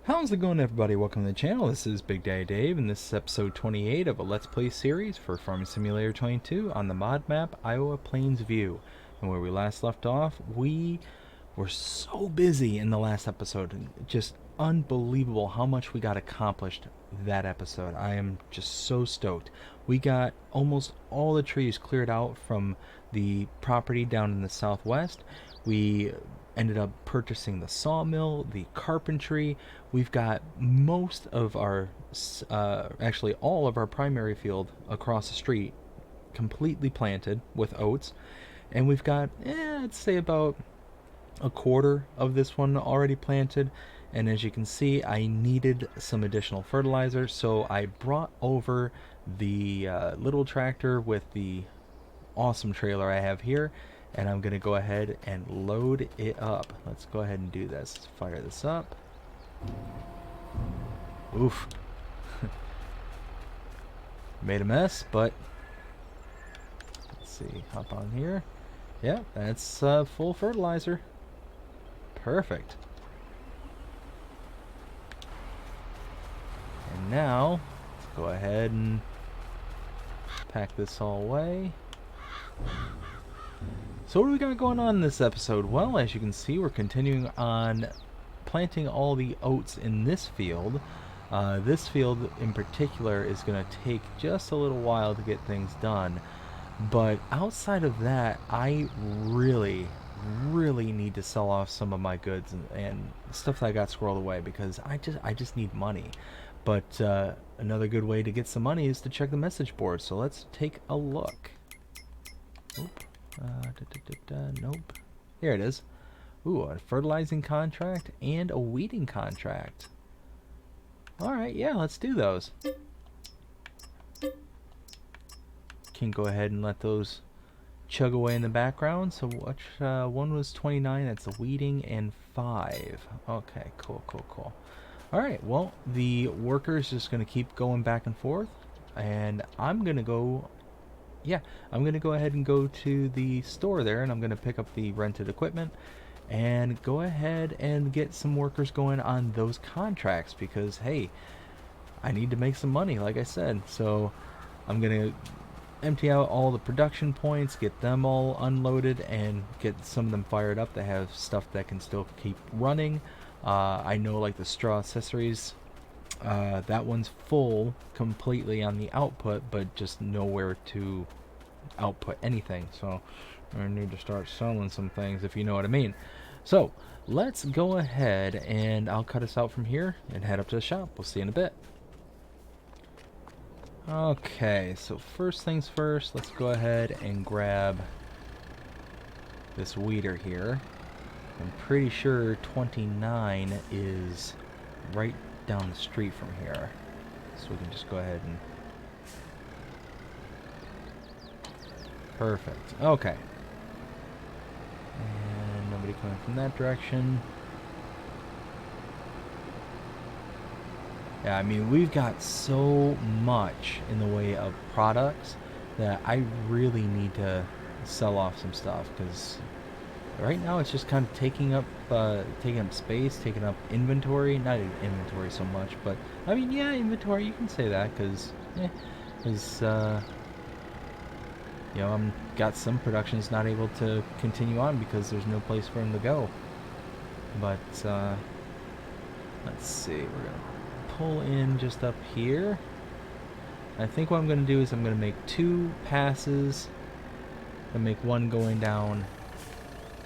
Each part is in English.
How's it going, everybody? Welcome to the channel. This is Big Daddy Dave, and this is episode 28 of a Let's Play series for Farming Simulator 22 on the mod map Iowa Plains View. And where we last left off, we were so busy in the last episode. Just unbelievable how much we got accomplished that episode. I am just so stoked. We got almost all the trees cleared out from the property down in the southwest. We ended up purchasing the sawmill, the carpentry. We've got most of our, actually all of our primary field across the street completely planted with oats. And we've got, I'd say about a quarter of this one already planted. And as you can see, I needed some additional fertilizer, so I brought over the little tractor with the awesome trailer I have here, and I'm gonna go ahead and load it up. Let's go ahead and do this. Let's fire this up. Oof. Made a mess, but let's see. Hop on here. Yeah, that's full fertilizer. Perfect. And now, let's go ahead and pack this all away. So what do we got going on in this episode? Well, as you can see, we're continuing on planting all the oats in this field. This field in particular is going to take just a little while to get things done. But outside of that, I really need to sell off some of my goods and stuff that I got squirreled away, because I just need money. But another good way to get some money is to check the message board. So let's take a look. Oop. Nope. Here it is. Ooh, a fertilizing contract and a weeding contract. Alright, yeah, let's do those. Can go ahead and let those chug away in the background. So which one was 29? That's the weeding, and 5. Okay, cool. Alright, well, the worker's just going to keep going back and forth. And I'm going to go... Yeah, I'm going to go ahead and go to the store there, and I'm going to pick up the rented equipment and go ahead and get some workers going on those contracts, because, hey, I need to make some money, like I said. So I'm going to empty out all the production points, get them all unloaded, and get some of them fired up that have stuff that can still keep running. I know, like the straw accessories, that one's full completely on the output, but just nowhere to output anything. So I need to start selling some things, if you know what I mean. So let's go ahead, and I'll cut us out from here and head up to the shop. We'll see you in a bit. Okay, so first things first, let's go ahead and grab this weeder here. I'm pretty sure 29 is right down the street from here, so we can just go ahead and... Perfect. Okay. And nobody coming from that direction. Yeah, I mean, we've got so much in the way of products that I really need to sell off some stuff, because right now it's just kind of taking up space, taking up inventory. Not inventory so much, but I mean, yeah, inventory, you can say that, because you know, I'm got some productions not able to continue on because there's no place for them to go. But let's see, we're gonna pull in just up here. I think what I'm gonna do is I'm gonna make 2 passes and make one going down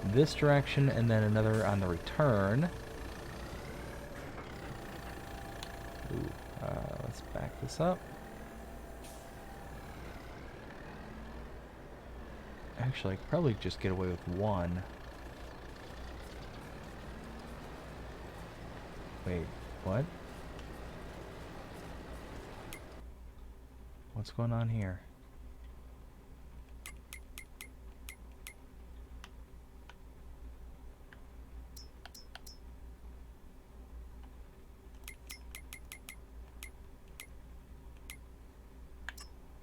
this direction and then another on the return. Ooh, let's back this up. Actually, I could probably just get away with one. Wait, what? What's going on here?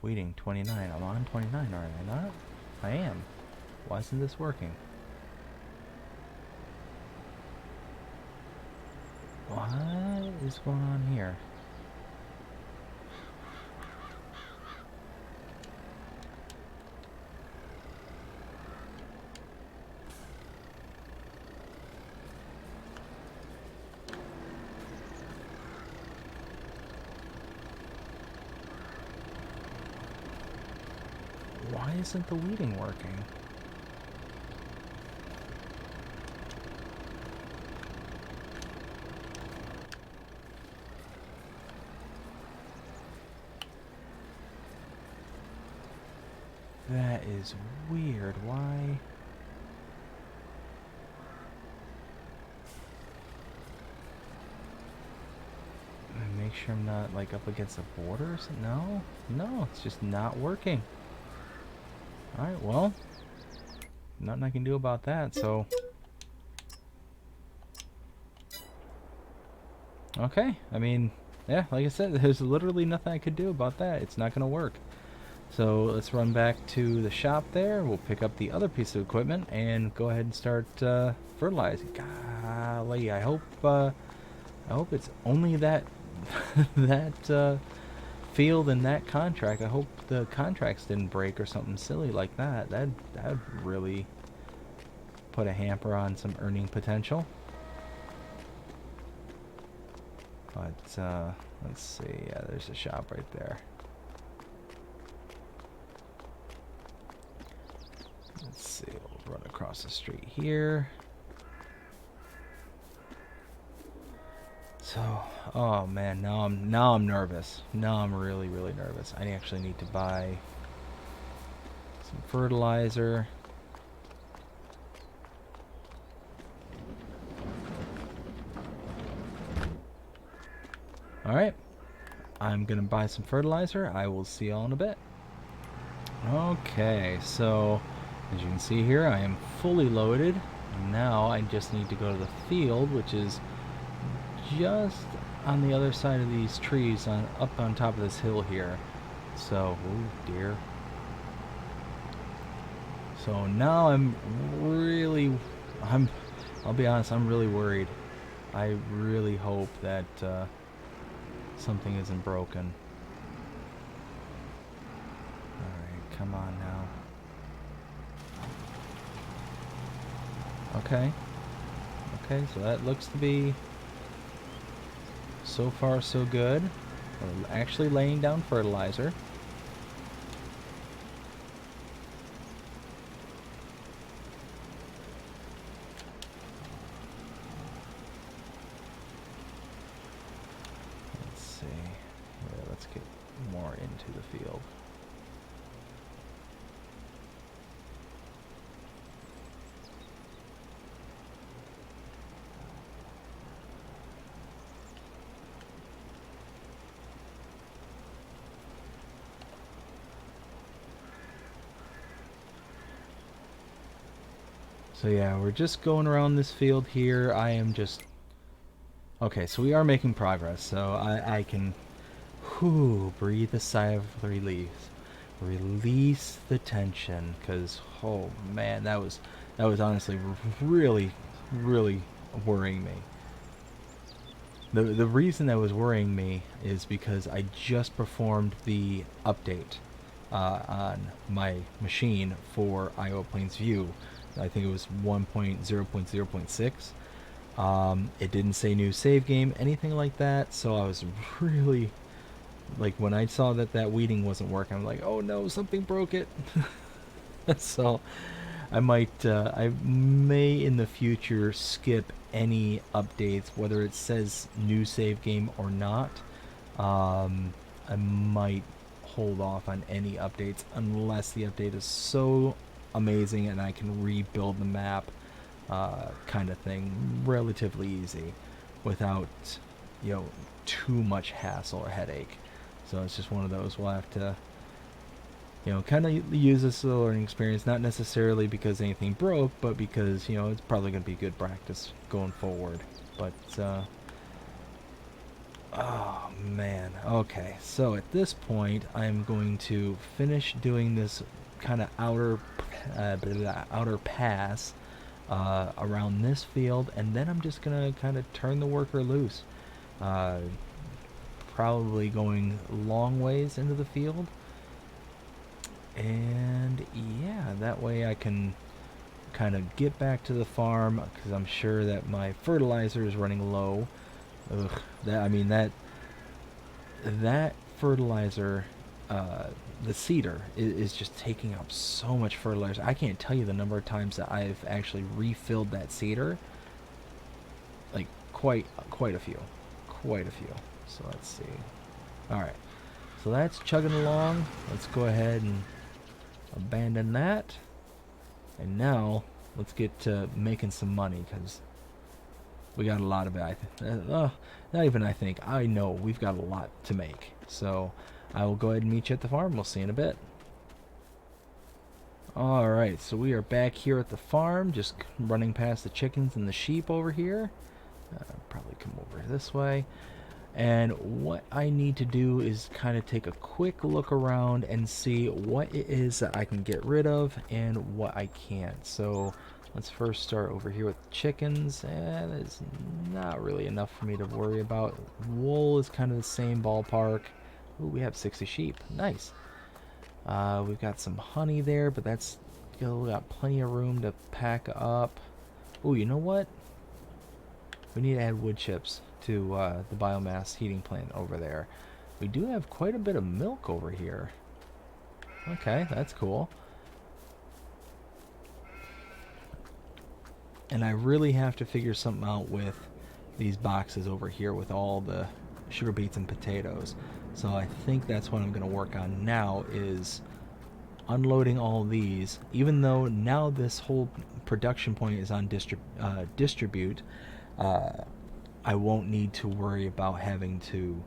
Weeding 29. I'm on 29, are I not? I am. Why isn't this working? What? is going on here? Why isn't the weeding working? That is weird. Why? Make sure I'm not like up against the border or something. No, no, it's just not working. Alright, well, nothing I can do about that, so. Okay, I mean, yeah, like I said, there's literally nothing I could do about that. It's not going to work. So let's run back to the shop there. We'll pick up the other piece of equipment and go ahead and start fertilizing. Golly, I hope it's only that that field and that contract. I hope the contracts didn't break or something silly like that. That'd really put a hamper on some earning potential. But let's see. Yeah, there's a shop right there. Let's see. We'll run across the street here. So, oh man, now I'm nervous. Now I'm really nervous. I actually need to buy some fertilizer. All right, I'm gonna buy some fertilizer. I will see y'all in a bit. Okay, so as you can see here, I am fully loaded. Now I just need to go to the field, which is just on the other side of these trees, up on top of this hill here. So, oh dear. So now I'll be honest, I'm really worried. I really hope that something isn't broken. Alright, come on now. Okay. Okay, so that looks to be so far so good. We're actually laying down fertilizer. Let's see. Yeah, let's get more into the field. So yeah, we're just going around this field here. I am just... Okay, so we are making progress, so I can breathe a sigh of relief. Release the tension, because, oh man, that was honestly really worrying me. The reason that was worrying me is because I just performed the update on my machine for Iowa Plains View. I think it was 1.0.0.6. It didn't say new save game, anything like that, so I was really, like, when I saw that weeding wasn't working, I'm like, oh no, something broke it. So I may in the future skip any updates, whether it says new save game or not. I might hold off on any updates unless the update is so amazing and I can rebuild the map, kind of thing, relatively easy, without, too much hassle or headache. So it's just one of those we'll have to, kind of use this as a learning experience, not necessarily because anything broke, but because, it's probably going to be good practice going forward. But, oh man, okay, so at this point, I'm going to finish doing this kind of outer pass around this field, and then I'm just going to kind of turn the worker loose. Uh, Probably going long ways into the field. And yeah, that way I can kind of get back to the farm because I'm sure that my fertilizer is running low. Ugh, that fertilizer, the seeder is just taking up so much fertilizer. I can't tell you the number of times that I've actually refilled that seeder. Like quite a few, quite a few. So let's see. All right, so that's chugging along. Let's go ahead and abandon that. And now let's get to making some money because we got a lot of it. Not even I think. I know we've got a lot to make. So I will go ahead and meet you at the farm. We'll see you in a bit. Alright, so we are back here at the farm, just running past the chickens and the sheep over here. Probably come over this way. And what I need to do is kind of take a quick look around and see what it is that I can get rid of and what I can't. So let's first start over here with chickens. That is not really enough for me to worry about. Wool is kind of the same ballpark. Ooh, we have 60 sheep. Nice. We've got some honey there, but that's still got plenty of room to pack up. Ooh, you know what? We need to add wood chips to the biomass heating plant over there. We do have quite a bit of milk over here. Okay, that's cool. And I really have to figure something out with these boxes over here with all the sugar beets and potatoes. So I think that's what I'm going to work on now is unloading all these. Even though now this whole production point is on distribute, I won't need to worry about having to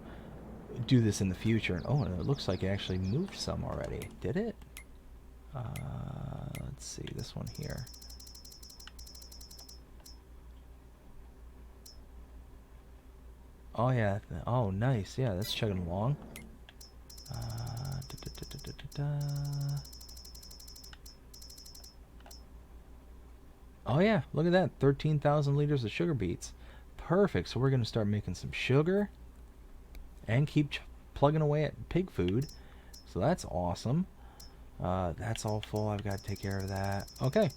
do this in the future. Oh, and it looks like it actually moved some already. Did it? Let's see, this one here. Oh, yeah. Oh, nice. Yeah, that's chugging along. Oh, yeah. Look at that. 13,000 liters of sugar beets. Perfect. So we're going to start making some sugar and keep plugging away at pig food. So that's awesome. That's all full. I've got to take care of that. Okay.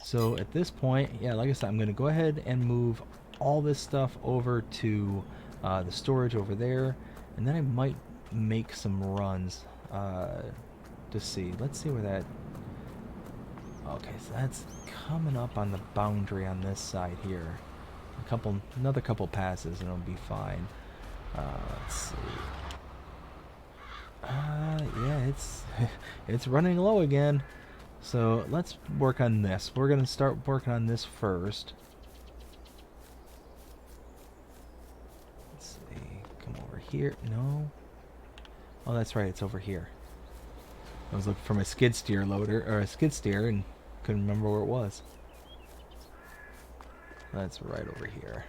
So at this point, yeah, like I said, I'm going to go ahead and move all this stuff over to the storage over there. And then I might make some runs to see. Let's see where that... Okay, so that's coming up on the boundary on this side here. Another couple passes and it'll be fine. Let's see. Yeah, it's running low again. So let's work on this. We're gonna start working on this first. Let's see. Come over here. No. Oh, that's right. It's over here. I was looking for my skid steer loader or a skid steer and couldn't remember where it was. That's right over here.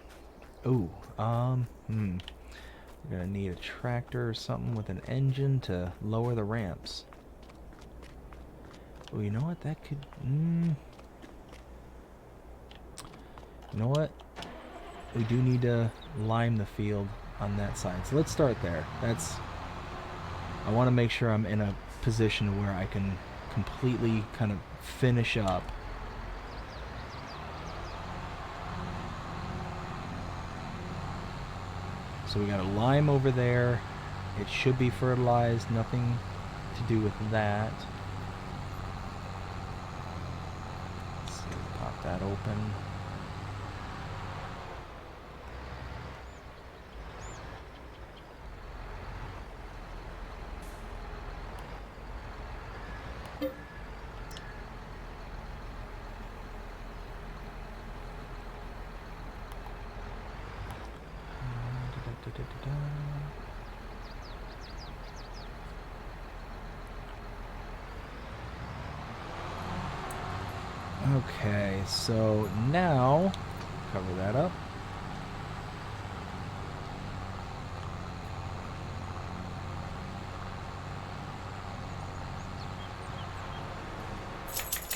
Ooh, we're gonna need a tractor or something with an engine to lower the ramps. Oh, you know what? That could... You know what? We do need to lime the field on that side. So let's start there. I want to make sure I'm in a position where I can completely kind of finish up. So we got a lime over there. It should be fertilized. Nothing to do with that. Let's see, pop that open. Okay, so now cover that up.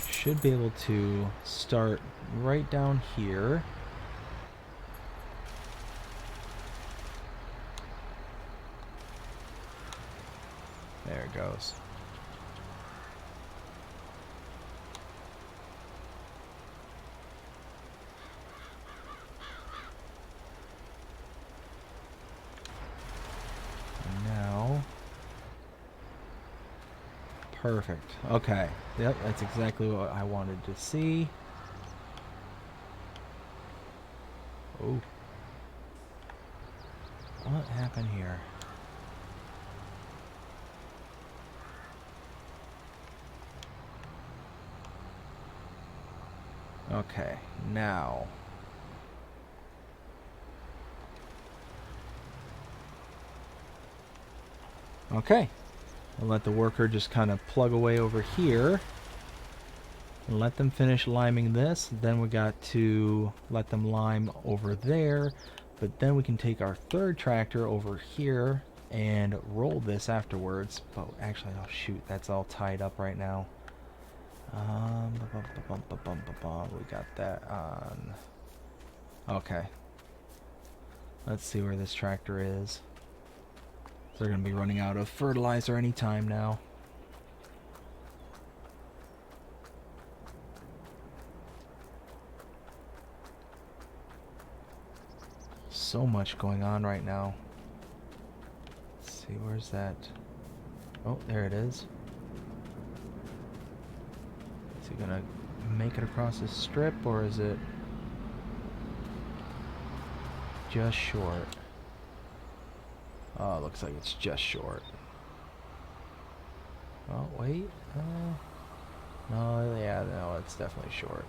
Should be able to start right down here. There it goes. And now... Perfect. Okay. Yep, that's exactly what I wanted to see. Oh. What happened here? Okay, now... Okay. I'll let the worker just kind of plug away over here. And let them finish liming this. Then we got to let them lime over there. But then we can take our third tractor over here and roll this afterwards. But actually, oh shoot, that's all tied up right now. We got that on. Okay. Let's see where this tractor is. They're going to be running out of fertilizer any time now. So much going on right now. Let's see, where's that? Oh, there it is. Is he gonna make it across this strip, or is it just short? Oh, it looks like it's just short. Oh, wait. No, yeah, no, it's definitely short.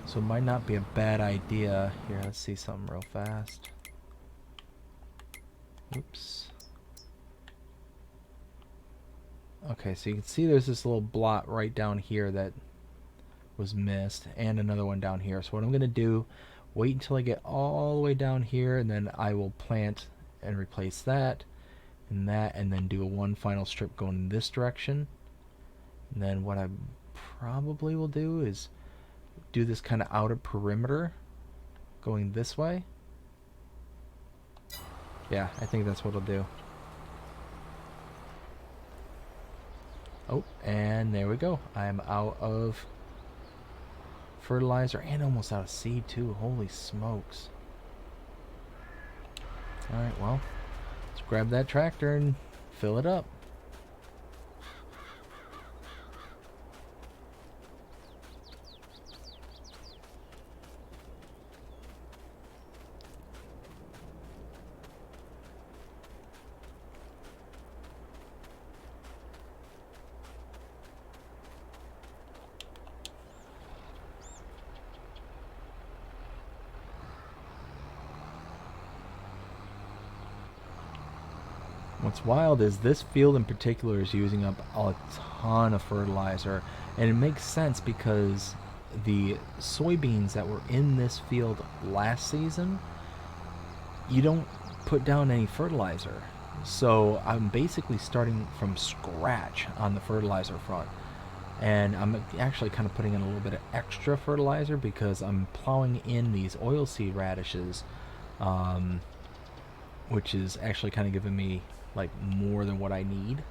So it might not be a bad idea. Here, let's see something real fast. Oops. Okay, so you can see there's this little blot right down here that was missed, and another one down here. So what I'm going to do, wait until I get all the way down here, and then I will plant and replace that, and then do a one final strip going in this direction. And then what I probably will do is do this kind of outer perimeter going this way. Yeah, I think that's what I'll do. Oh, and there we go. I'm out of fertilizer and almost out of seed too. Holy smokes. Alright, well, let's grab that tractor and fill it up. What's wild is this field in particular is using up a ton of fertilizer, and it makes sense because the soybeans that were in this field last season, you don't put down any fertilizer. So I'm basically starting from scratch on the fertilizer front. And I'm actually kind of putting in a little bit of extra fertilizer because I'm plowing in these oilseed radishes, which is actually kind of giving me like more than what I need.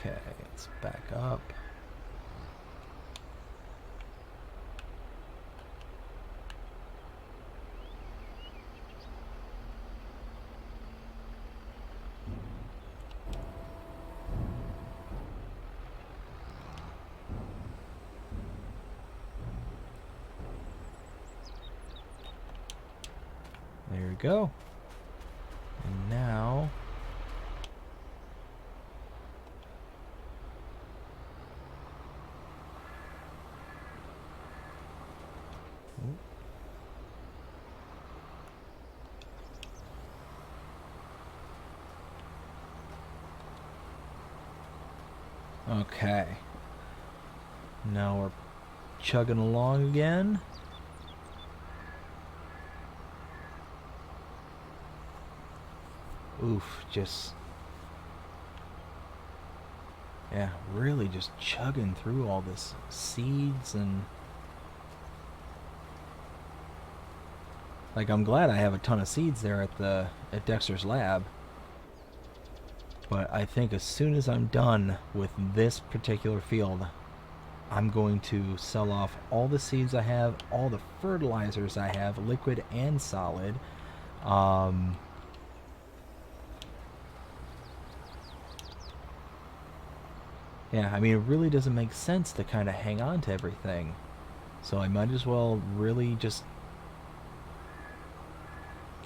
Okay, let's back up. There we go. And now okay. Now we're chugging along again. Oof, just... Yeah, really just chugging through all this seeds and... Like, I'm glad I have a ton of seeds there at Dexter's lab. But I think as soon as I'm done with this particular field, I'm going to sell off all the seeds I have, all the fertilizers I have, liquid and solid. Yeah, I mean, it really doesn't make sense to kind of hang on to everything. So I might as well really just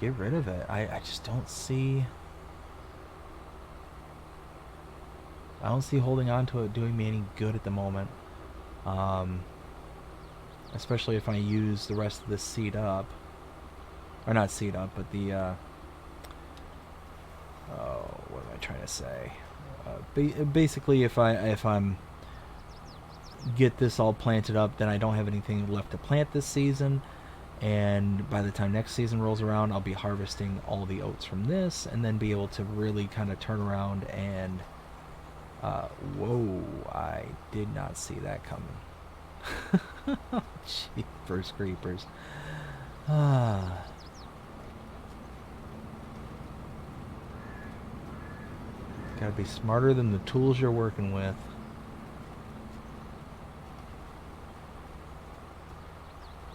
get rid of it. I just don't see... I don't see holding on to it doing me any good at the moment. Especially if I use the rest of this seed up. Or not seed up, but the... oh, what am I trying to say? Basically, if I'm get this all planted up, then I don't have anything left to plant this season. And by the time next season rolls around, I'll be harvesting all the oats from this, and then be able to really kind of turn around and... whoa, I did not see that coming. Jeepers creepers. Ah. Gotta be smarter than the tools you're working with.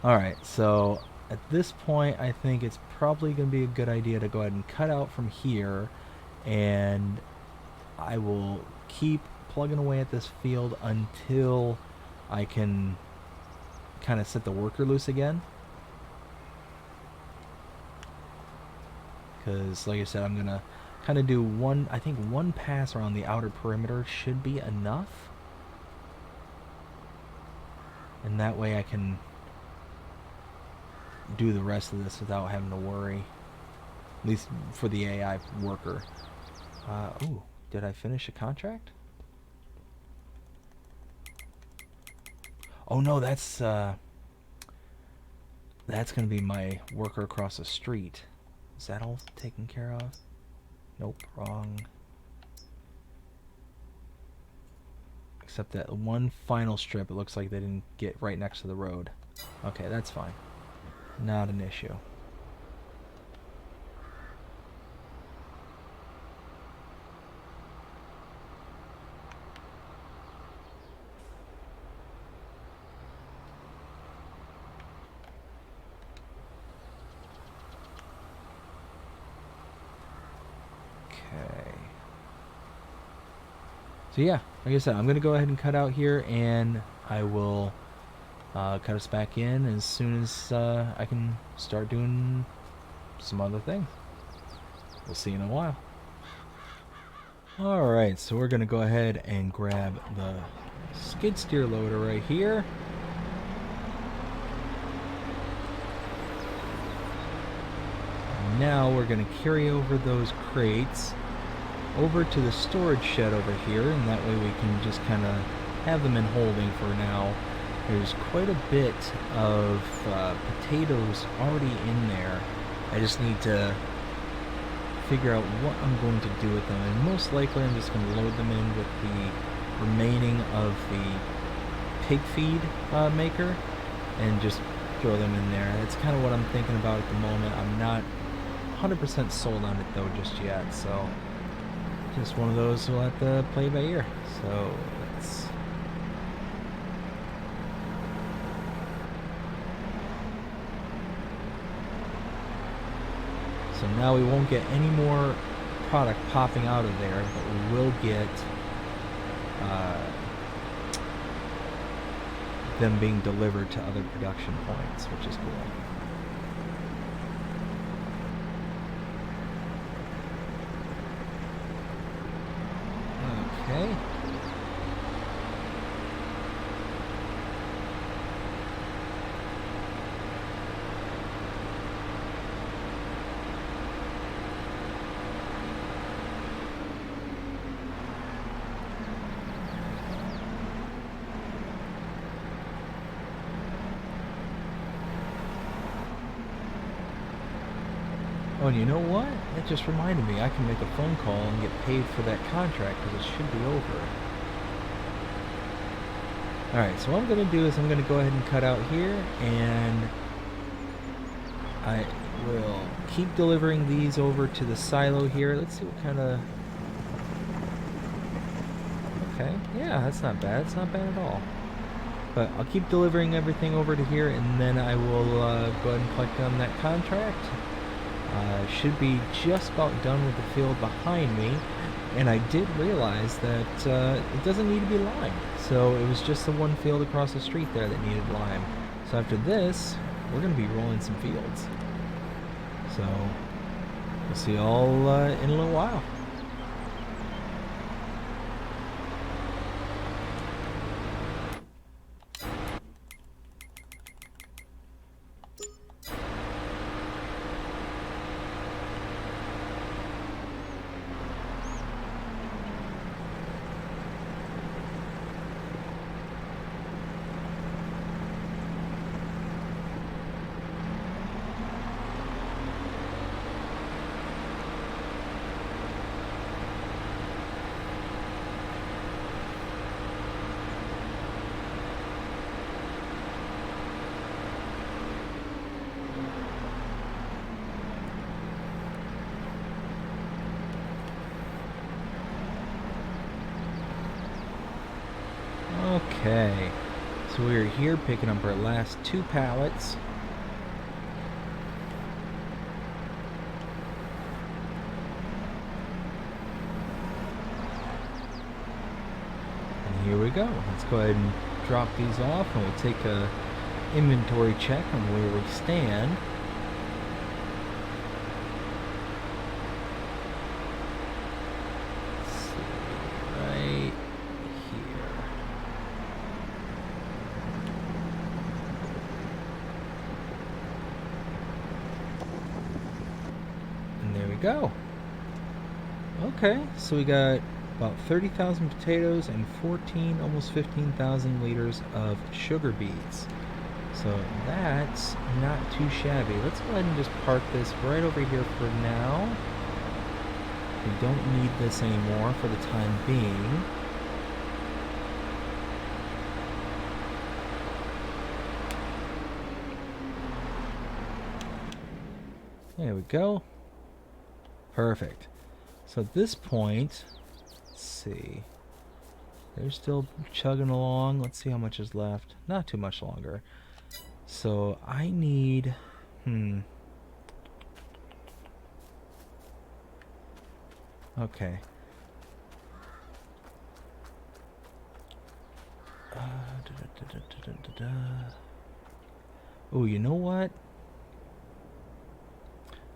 Alright, so at this point, I think it's probably going to be a good idea to go ahead and cut out from here, and I will keep plugging away at this field until I can kind of set the worker loose again. Because, like I said, I'm going to kind of do one, I think one pass around the outer perimeter should be enough. And that way I can do the rest of this without having to worry. At least for the AI worker. Ooh, did I finish a contract? Oh no, that's going to be my worker across the street. Is that all taken care of? Nope, wrong. Except that one final strip, it looks like they didn't get right next to the road. Okay, that's fine. Not an issue. So yeah, like I said, I'm going to go ahead and cut out here, and I will cut us back in as soon as I can start doing some other things. We'll see you in a while. Alright, so we're going to go ahead and grab the skid steer loader right here. Now we're going to carry over those crates over to the storage shed over here, and that way we can just kind of have them in holding for now. There's quite a bit of potatoes already in there. I just need to figure out what I'm going to do with them, and most likely I'm just going to load them in with the remaining of the pig feed maker and just throw them in there. That's kind of what I'm thinking about at the moment. I'm not 100% sold on it though just yet, so just one of those we'll have to play by ear. So let's... So now we won't get any more product popping out of there, but we will get them being delivered to other production points, which is cool. Okay. Oh, and you know what? That just reminded me, I can make a phone call and get paid for that contract because it should be over. Alright, so what I'm going to do is I'm going to go ahead and cut out here, and I will keep delivering these over to the silo here. Let's see what kind of... Okay, yeah, that's not bad. It's not bad at all. But I'll keep delivering everything over to here, and then I will go ahead and collect on that contract. Should be just about done with the field behind me. And I did realize that it doesn't need to be limed. So it was just the one field across the street there that needed lime. So after this, we're going to be rolling some fields. So we'll see you all in a little while. Okay, so we're here picking up our last 2 pallets. And here we go. Let's go ahead and drop these off, and we'll take a inventory check on where we stand. Go. Okay, so we got about 30,000 potatoes and 14, almost 15,000 liters of sugar beets. So that's not too shabby. Let's go ahead and just park this right over here for now. We don't need this anymore for the time being. There we go. Perfect. So at this point, let's see. They're still chugging along. Let's see how much is left. Not too much longer. So I need... Okay. Oh, you know what?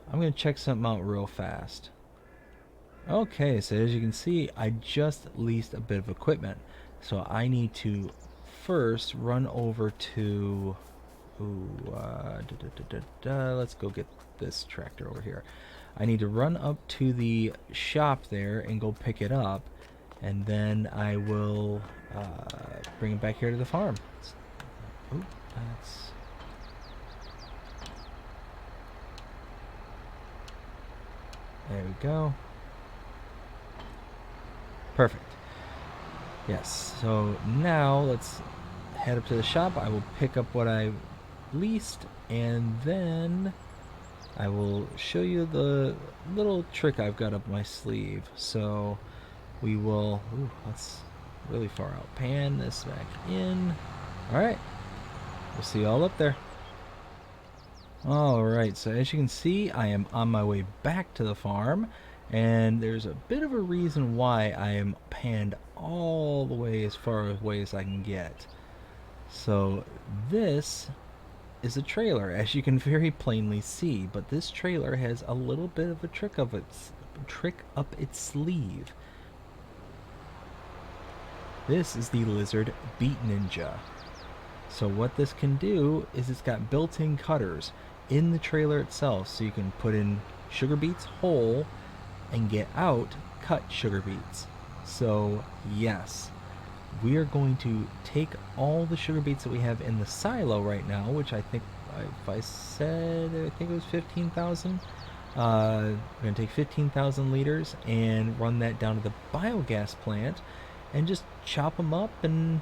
I'm going to check something out real fast. Okay, so as you can see, I just leased a bit of equipment. So I need to first run over to... let's go get this tractor over here. I need to run up to the shop there and go pick it up. And then I will bring it back here to the farm. Oh, that's... There we go. Perfect. Yes, so now let's head up to the shop. I will pick up what I leased, and then I will show you the little trick I've got up my sleeve. So we will... Ooh, that's really far out. Pan this back in. Alright. We'll see you all up there. Alright, so as you can see, I am on my way back to the farm, and there's a bit of a reason why I am panned all the way as far away as I can get. So this is a trailer, as you can very plainly see, but this trailer has a little bit of a trick up its sleeve. This is the Lizard Beet Ninja. So what this can do is it's got built-in cutters in the trailer itself, so you can put in sugar beets whole and get out cut sugar beets. So yes, we are going to take all the sugar beets that we have in the silo right now, which I think, if I said, I think it was 15,000. We're going to take 15,000 liters and run that down to the biogas plant and just chop them up and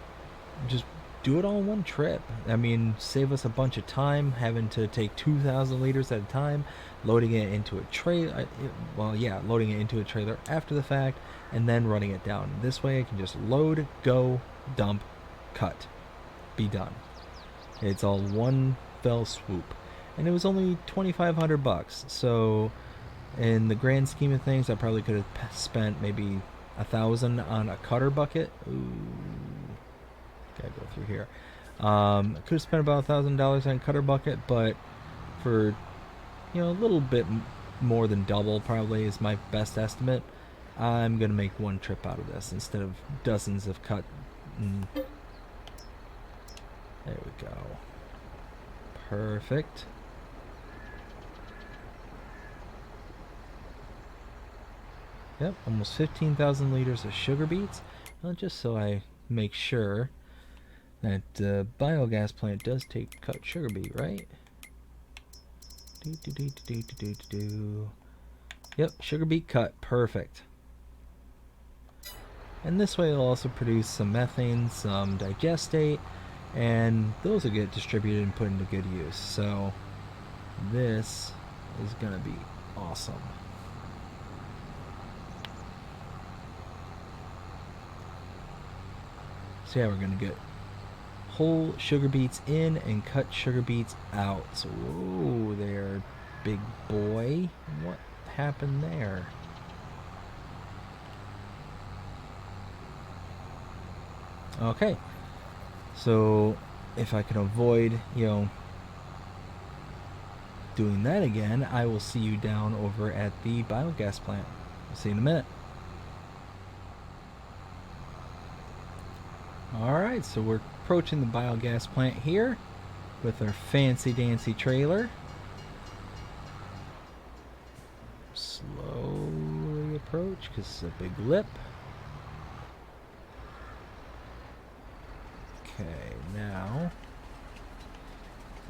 just do it all in one trip. I mean, save us a bunch of time having to take 2,000 liters at a time, loading it into a trailer. Well, yeah, loading it into a trailer after the fact, and then running it down. This way I can just load, go, dump, cut, be done. It's all one fell swoop. And it was only 2,500 bucks. So in the grand scheme of things, I probably could have spent maybe 1,000 on a cutter bucket. Ooh, gotta go through here. I could have spent about $1,000 on a cutter bucket, but for, you know, a little bit more than double probably is my best estimate. I'm gonna make one trip out of this instead of dozens of cut. There we go. Perfect. Yep, almost 15,000 liters of sugar beets. Well, just so I make sure that biogas plant does take cut sugar beet, right? Yep, sugar beet cut. Perfect. And this way it'll also produce some methane, some digestate, and those will get distributed and put into good use. So this is gonna be awesome. So yeah, we're gonna get whole sugar beets in and cut sugar beets out. So whoa there, big boy. What happened there? Okay. So if I can avoid, you know, doing that again, I will see you down over at the biogas plant. I'll see you in a minute. Alright, so we're approaching the biogas plant here with our fancy dancy trailer. Slowly approach because it's a big lip. Okay, now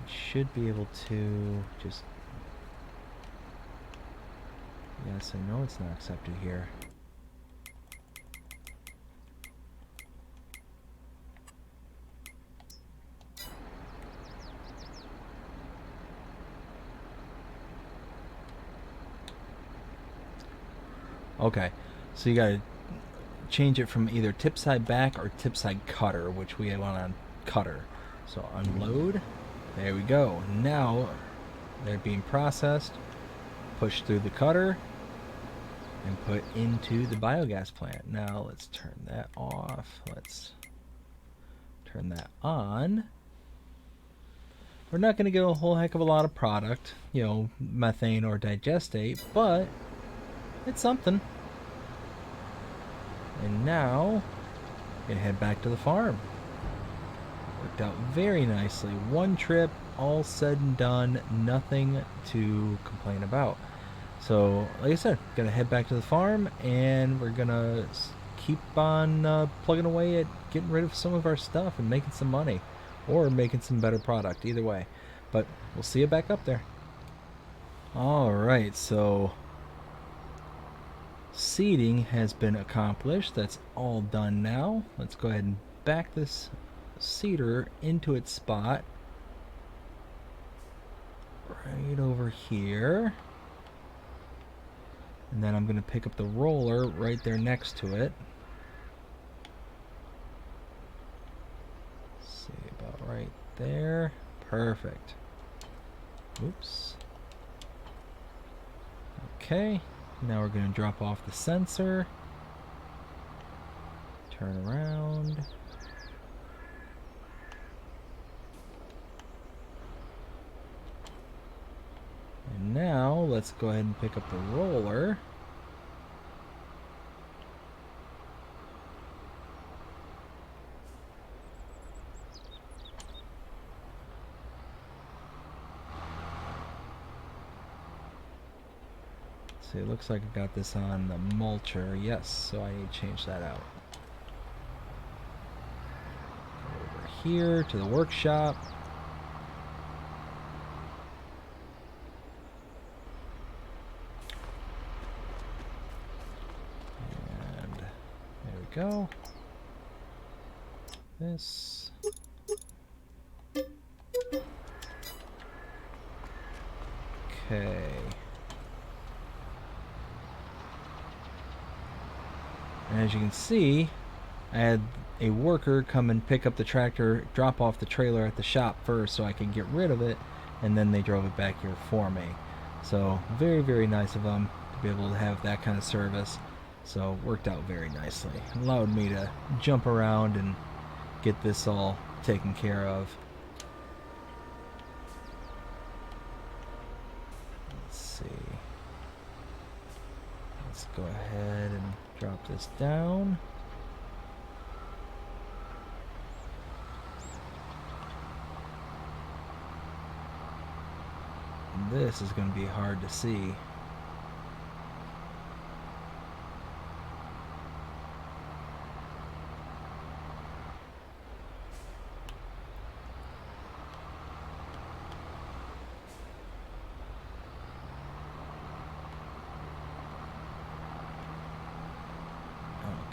I should be able to just... Yes, I know it's not accepted here. Okay, so you gotta change it from either tip side back or tip side cutter, which we want on cutter. So unload. There we go. Now they're being processed, pushed through the cutter, and put into the biogas plant. Now let's turn that off. Let's turn that on. We're not going to get a whole heck of a lot of product, you know, methane or digestate, but it's something. And now we can head back to the farm. Worked out very nicely. One trip, all said and done, nothing to complain about. So, like I said, gonna head back to the farm, and we're gonna keep on plugging away at getting rid of some of our stuff and making some money, or making some better product. Either way, but we'll see you back up there. All right, so seeding has been accomplished. That's all done now. Let's go ahead and back this seeder into its spot right over here. And then I'm going to pick up the roller right there next to it. Let's see, about right there. Perfect. Oops. Okay. Now we're going to drop off the sensor. Turn around. And now let's go ahead and pick up the roller. See, it looks like I got this on the mulcher. Yes, so I need to change that out. Go over here to the workshop. And there we go. This. Okay. And as you can see, I had a worker come and pick up the tractor, drop off the trailer at the shop first so I can get rid of it, and then they drove it back here for me. So very, very nice of them to be able to have that kind of service. So it worked out very nicely. It allowed me to jump around and get this all taken care of. Let's see. Let's go ahead and drop this down. And this is going to be hard to see.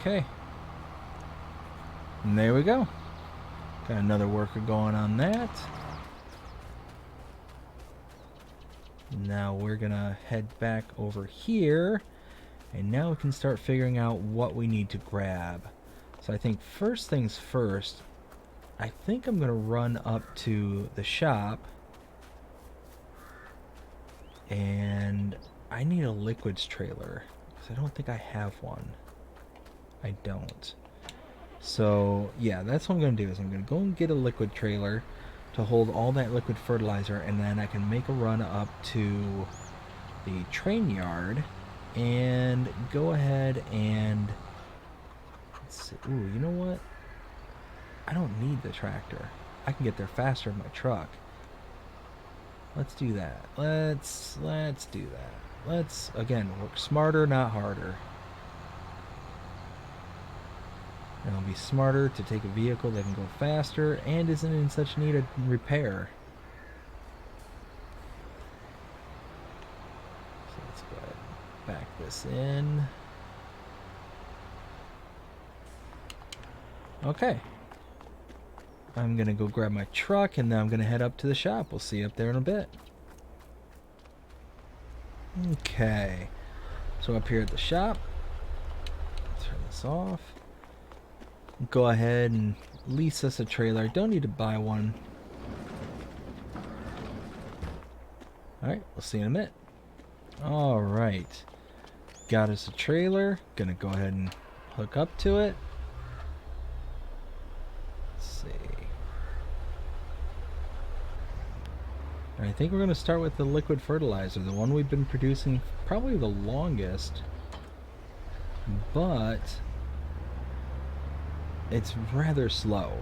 Okay. And there we go. Got another worker going on that. Now we're gonna head back over here, and now we can start figuring out what we need to grab. So I think first things first, I think I'm gonna run up to the shop, and I need a liquids trailer because I don't think I have one. I don't. So yeah, that's what I'm gonna do, is I'm gonna go and get a liquid trailer to hold all that liquid fertilizer, and then I can make a run up to the train yard and go ahead and let's see. Ooh, you know what? I don't need the tractor. I can get there faster in my truck. Let's do that. Let's do that. Let's again work smarter, not harder. And it'll be smarter to take a vehicle that can go faster and isn't in such need of repair. So let's go ahead and back this in. Okay. I'm going to go grab my truck, and then I'm going to head up to the shop. We'll see you up there in a bit. Okay. So up here at the shop, turn this off. Go ahead and lease us a trailer. Don't need to buy one. Alright, we'll see you in a minute. Alright. Got us a trailer. Gonna go ahead and hook up to it. Let's see. I think we're gonna start with the liquid fertilizer, the one we've been producing probably the longest. But it's rather slow.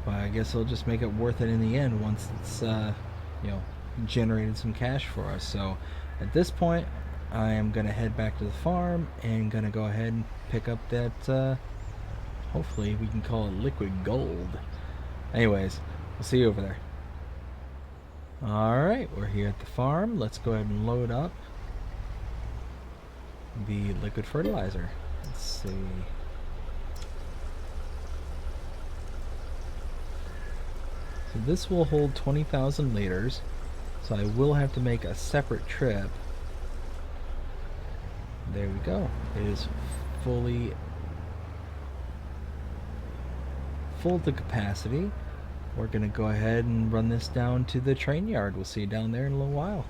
But I guess it'll just make it worth it in the end once it's, you know, generated some cash for us. So at this point, I am going to head back to the farm and going to go ahead and pick up that, hopefully we can call it liquid gold. Anyways, we'll see you over there. Alright, we're here at the farm. Let's go ahead and load up the liquid fertilizer. Let's see. So this will hold 20,000 liters, so I will have to make a separate trip. There we go. It is fully full to capacity. We're gonna go ahead and run this down to the train yard. We'll see you down there in a little while.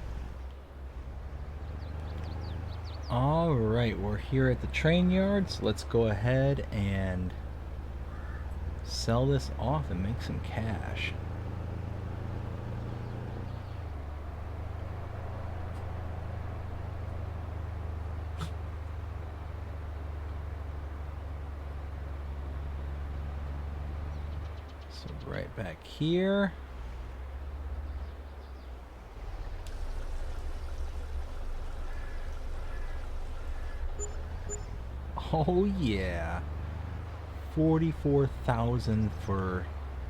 Alright, we're here at the train yard, so let's go ahead and sell this off and make some cash. So right back here. Oh yeah, 44,000 for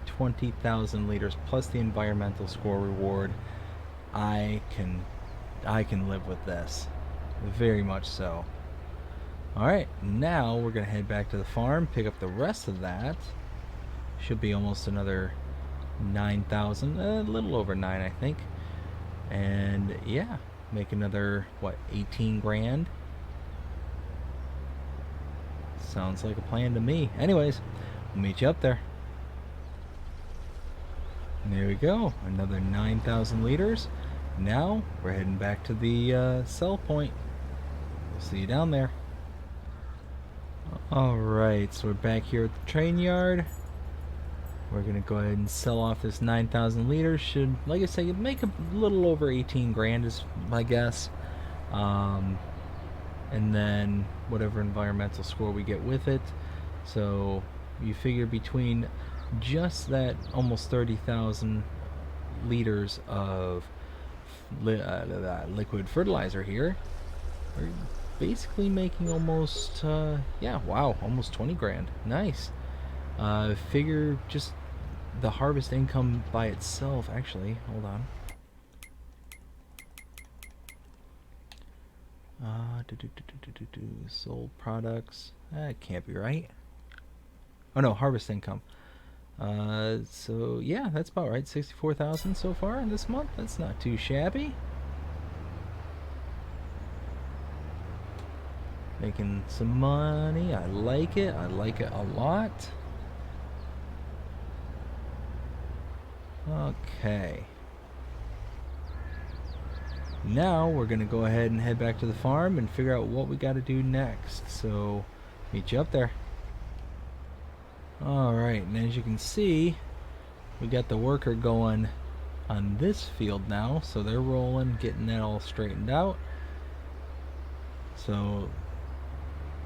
20,000 liters plus the environmental score reward. I can live with this, very much so. Alright, now we're gonna head back to the farm, pick up the rest of that. Should be almost another 9,000, a little over 9, I think. And yeah, make another, what, 18 grand? Sounds like a plan to me. Anyways, we'll meet you up there. And there we go, another 9,000 liters. Now we're heading back to the sell point. We'll see you down there. Alright, so we're back here at the train yard. We're gonna go ahead and sell off this 9,000 liters. Should, like I say, make a little over 18 grand is my guess. And then whatever environmental score we get with it. So you figure between just that almost 30,000 liters of liquid fertilizer here, we're basically making almost yeah, wow, almost 20 grand. Nice. Figure just the harvest income by itself. Actually, hold on. Sold products. That can't be right. Oh no, harvest income. So yeah, that's about right. 64,000 so far in this month. That's not too shabby. Making some money. I like it. I like it a lot. Okay. Now we're gonna go ahead and head back to the farm and figure out what we got to do next. So meet you up there. Alright, and as you can see, we got the worker going on this field now, so they're rolling, getting that all straightened out. So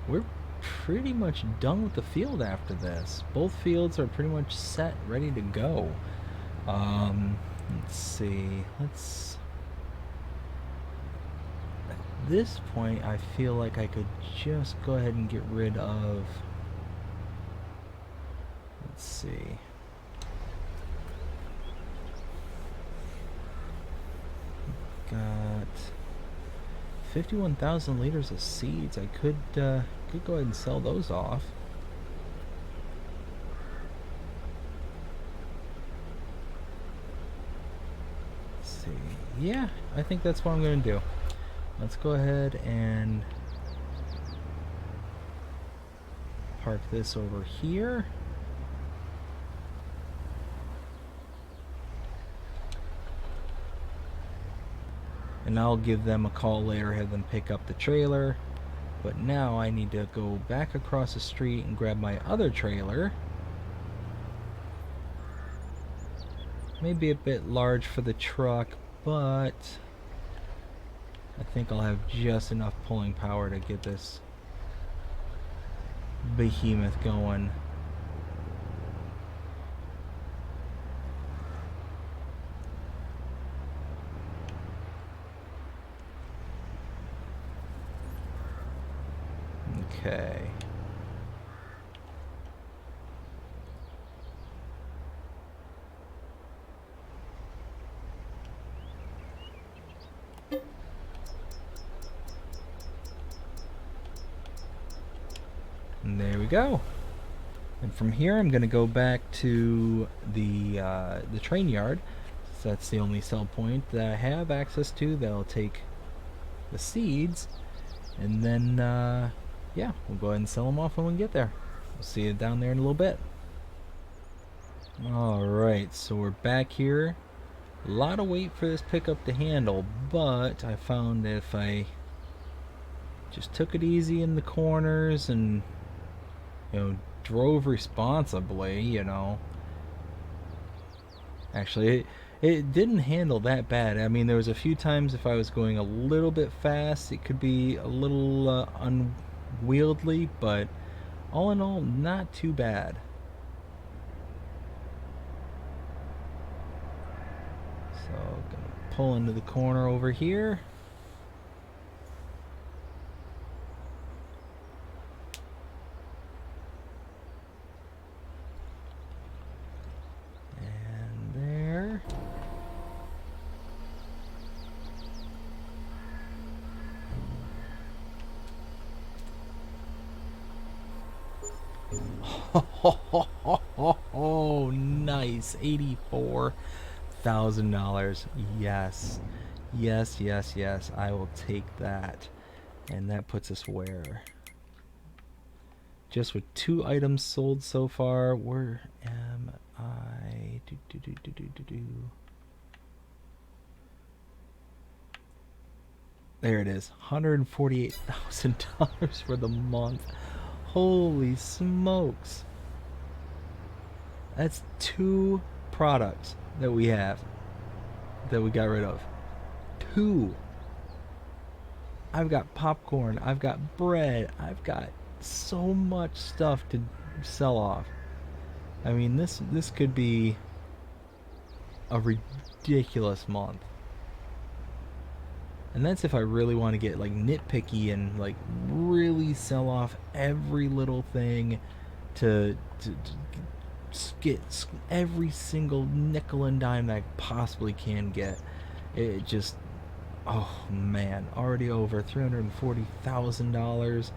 we're pretty much done with the field after this. Both fields are pretty much set, ready to go. Let's see. At this point, I feel like I could just go ahead and get rid of. Let's see. Got 51,000 liters of seeds. I could go ahead and sell those off. Let's see. Yeah, I think that's what I'm going to do. Let's go ahead and park this over here. And I'll give them a call later, have them pick up the trailer. But now I need to go back across the street and grab my other trailer. Maybe a bit large for the truck, but I think I'll have just enough pulling power to get this behemoth going. Okay. And there we go. And from here, I'm going to go back to the train yard. So that's the only sell point that I have access to. That'll take the seeds, and then yeah, we'll go ahead and sell them off when we get there. We'll see you down there in a little bit. Alright, so we're back here. A lot of weight for this pickup to handle, but I found that if I just took it easy in the corners and, you know, drove responsibly, you know. Actually, it didn't handle that bad. I mean, there was a few times if I was going a little bit fast, it could be a little unwieldy, but all in all, not too bad. So, gonna pull into the corner over here. Oh, nice. $84,000. Yes. Yes, yes, yes. I will take that. And that puts us where? Just with 2 items sold so far, where am I? There it is. $148,000 for the month. Holy smokes. That's 2 products that we have that we got rid of. 2. I've got popcorn, I've got bread, I've got so much stuff to sell off. I mean, this could be a ridiculous month. And that's if I really want to get like nitpicky and like really sell off every little thing to get every single nickel and dime that I possibly can get. It just, oh man, already over $340,000.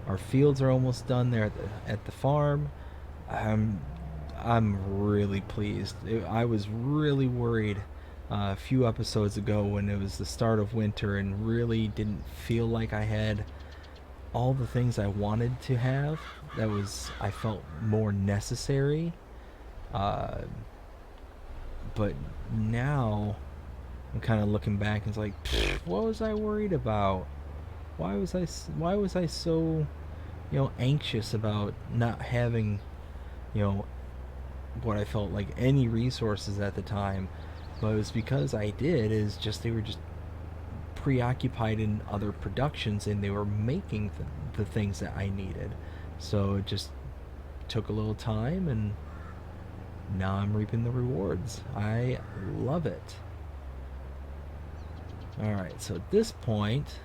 Our fields are almost done there at the farm. I'm really pleased. I was really worried a few episodes ago when it was the start of winter and really didn't feel like I had all the things I wanted to have. That was, I felt more necessary. But now I'm kind of looking back and it's like, what was I worried about? Why was I so, anxious about not having, what I felt like any resources at the time? But it was because I did, is just they were just preoccupied in other productions and they were making the things that I needed. So it just took a little time and now I'm reaping the rewards. I love it. Alright, so at this point,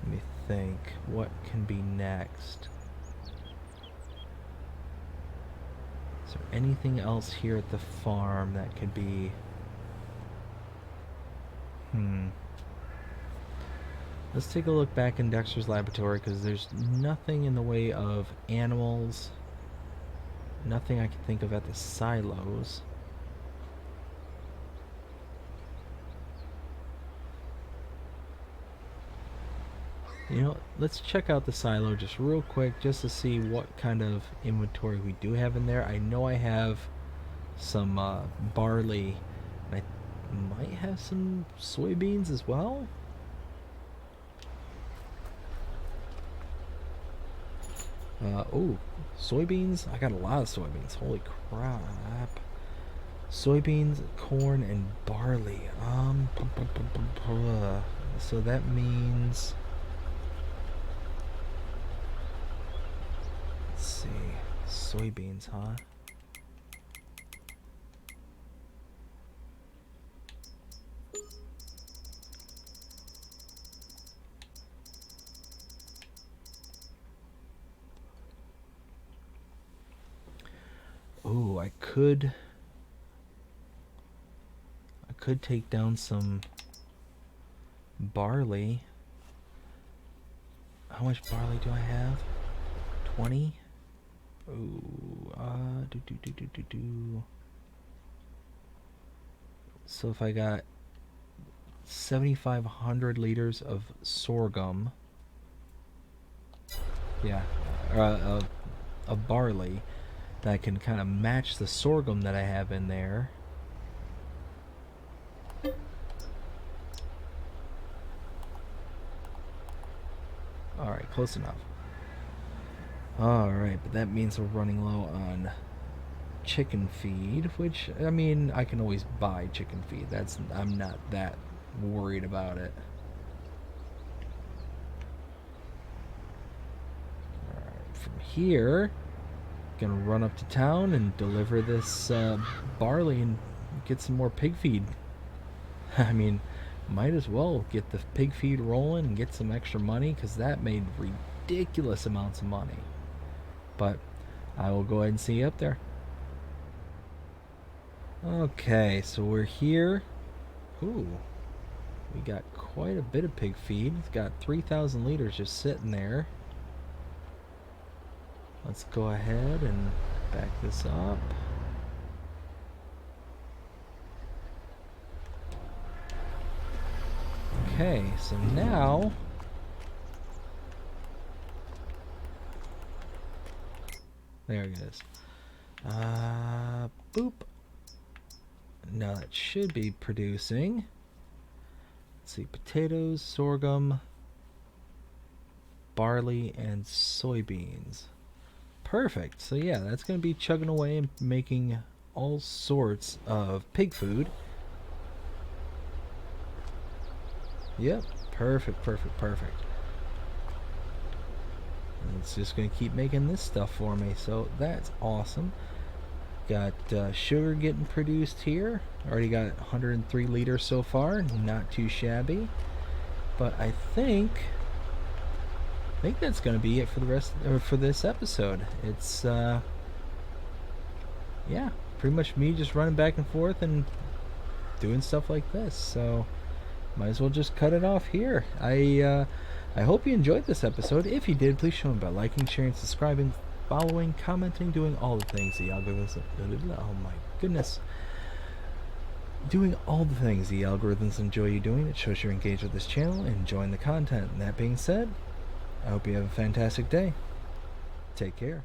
let me think, what can be next? Is there anything else here at the farm that could be... Let's take a look back in Dexter's laboratory, because there's nothing in the way of animals. Nothing I can think of at the silos. Let's check out the silo just real quick, just to see what kind of inventory we do have in there. I know I have some barley, and I might have some soybeans as well. Oh, soybeans. I got a lot of soybeans. Holy crap. Soybeans, corn, and barley. So that means... Let's see. Soybeans, huh? Oh, I could take down some barley. How much barley do I have? 20? Ooh, So if I got 7,500 liters of sorghum, yeah, of barley, that can kind of match the sorghum that I have in there. Alright, close enough. Alright, but that means we're running low on chicken feed, which, I mean, I can always buy chicken feed. I'm not that worried about it. Alright, from here, gonna run up to town and deliver this barley and get some more pig feed. I mean, might as well get the pig feed rolling and get some extra money, because that made ridiculous amounts of money. But I will go ahead and see you up there. Okay, so we're here. Ooh, we got quite a bit of pig feed. It's got 3,000 liters just sitting there. Let's go ahead and back this up. Okay, so now there it is. Boop. Now that should be producing. Let's see, potatoes, sorghum, barley, and soybeans. Perfect. So yeah, that's going to be chugging away and making all sorts of pig food. Yep, perfect. And it's just going to keep making this stuff for me, so that's awesome. Got sugar getting produced here. Already got 103 liters so far, not too shabby. But I think that's going to be it for the rest for this episode. It's yeah, pretty much me just running back and forth and doing stuff like this. So might as well just cut it off here. I hope you enjoyed this episode. If you did, please show me by liking, sharing, subscribing, following, commenting, doing all the things the algorithms. Oh my goodness. Doing all the things the algorithms enjoy you doing. It shows you're engaged with this channel and enjoying the content. And that being said, I hope you have a fantastic day. Take care.